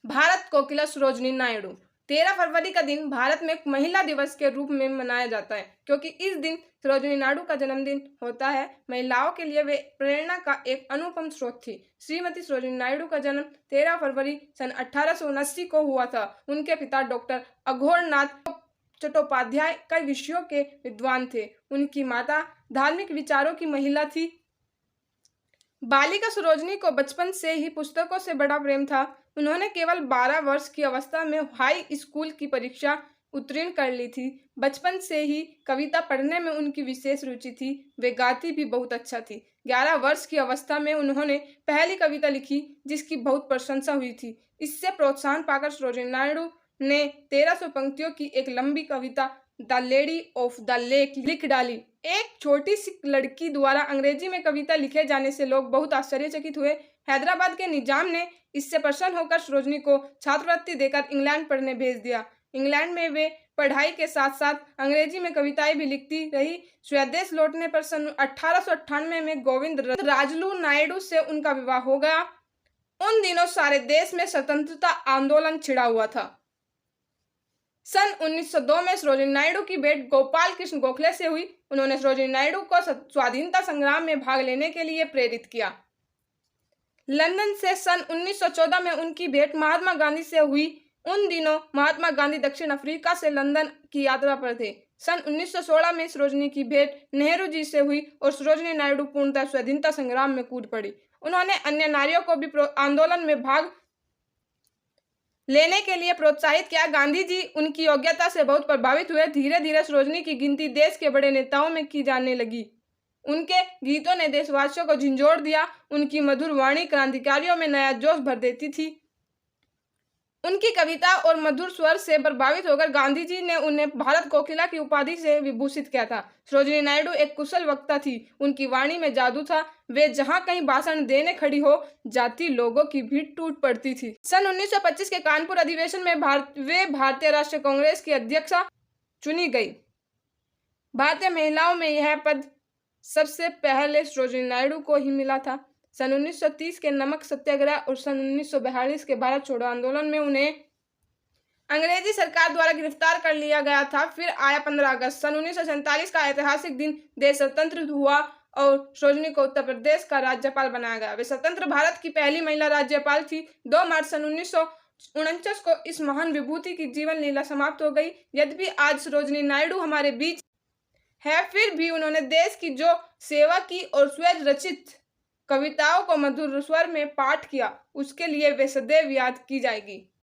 भारत कोकिला सरोजिनी नायडू। 13 फरवरी का दिन भारत में महिला दिवस के रूप में मनाया जाता है क्योंकि इस दिन सरोजिनी नायडू का जन्मदिन होता है। महिलाओं के लिए वे प्रेरणा का एक अनुपम स्रोत थी। श्रीमती सरोजिनी नायडू का जन्म 13 फरवरी सन 1879 को हुआ था। उनके पिता डॉक्टर अघोरनाथ चट्टोपाध्याय कई विषयों के विद्वान थे। उनकी माता धार्मिक विचारों की महिला थी। बालिका सरोजिनी को बचपन से ही पुस्तकों से बड़ा प्रेम था। उन्होंने केवल 12 वर्ष की अवस्था में हाई स्कूल की परीक्षा उत्तीर्ण कर ली थी। बचपन से ही कविता पढ़ने में उनकी विशेष रुचि थी। वे गाती भी बहुत अच्छा थी। 11 वर्ष की अवस्था में उन्होंने पहली कविता लिखी जिसकी बहुत प्रशंसा हुई थी। इससे प्रोत्साहन पाकर सरोजिनी नायडू ने 1300 पंक्तियों की एक लंबी कविता The Lady of the Lake लिख डाली। एक छोटी सी लड़की द्वारा अंग्रेजी में कविता लिखे जाने से लोग बहुत आश्चर्यचकित हुए। हैदराबाद के निजाम ने इससे प्रसन्न होकर सरोजिनी को छात्रवृत्ति देकर इंग्लैंड पढ़ने भेज दिया। इंग्लैंड में वे पढ़ाई के साथ साथ अंग्रेजी में कविताएं भी लिखती रही। स्वदेश लौटने पर सन 1898 में गोविंद राजलू नायडू से उनका विवाह हो गया। उन दिनों सारे देश में स्वतंत्रता आंदोलन छिड़ा हुआ था। सन 1902 में सरोजिनी नायडू की भेंट गोपाल कृष्ण गोखले से हुई। उन्होंने सरोजिनी नायडू को स्वाधीनता संग्राम में भाग लेने के लिए प्रेरित किया। लंदन से सन 1914 में उनकी भेंट महात्मा गांधी से हुई। उन दिनों महात्मा गांधी दक्षिण अफ्रीका से लंदन की यात्रा पर थे। सन 1916 में सरोजिनी की भेंट नेहरू जी से हुई और सरोजिनी नायडू पूर्णतः स्वाधीनता संग्राम में कूद पड़ी। उन्होंने अन्य नारियों को भी आंदोलन में भाग लेने के लिए प्रोत्साहित किया। गांधी जी उनकी योग्यता से बहुत प्रभावित हुए। धीरे धीरे सरोजिनी की गिनती देश के बड़े नेताओं में की जाने लगी। उनके गीतों ने देशवासियों को झंझोड़ दिया। उनकी मधुर वाणी क्रांतिकारियों में नया जोश भर देती थी। उनकी कविता और मधुर स्वर से प्रभावित होकर गांधी जी ने उन्हें भारत कोकिला की उपाधि से विभूषित किया था। सरोजिनी नायडू एक कुशल वक्ता थी। उनकी वाणी में जादू था। वे जहां कहीं भाषण देने खड़ी हो जाती, लोगों की भीड़ टूट पड़ती थी। सन 1925 के कानपुर अधिवेशन में वे भारतीय राष्ट्रीय कांग्रेस की अध्यक्षा चुनी गई। भारतीय महिलाओं में यह पद सबसे पहले सरोजिनी नायडू को ही मिला था। सन 1930 के नमक सत्याग्रह और सन 1942 के भारत छोड़ो आंदोलन में उन्हें अंग्रेजी सरकार द्वारा गिरफ्तार कर लिया गया था। फिर आया 15 अगस्त सन 1947 का ऐतिहासिक दिन। देश स्वतंत्र हुआ और सरोजिनी को उत्तर प्रदेश का राज्यपाल बनाया गया। वे स्वतंत्र भारत की पहली महिला राज्यपाल थी। 2 मार्च सन 1949 को इस महान विभूति की जीवन लीला समाप्त हो गई। यद्यपि आज सरोजिनी नायडू हमारे बीच है, फिर भी उन्होंने देश की जो सेवा की और स्वयं रचित कविताओं को मधुर स्वर में पाठ किया, उसके लिए वे सदैव याद की जाएगी।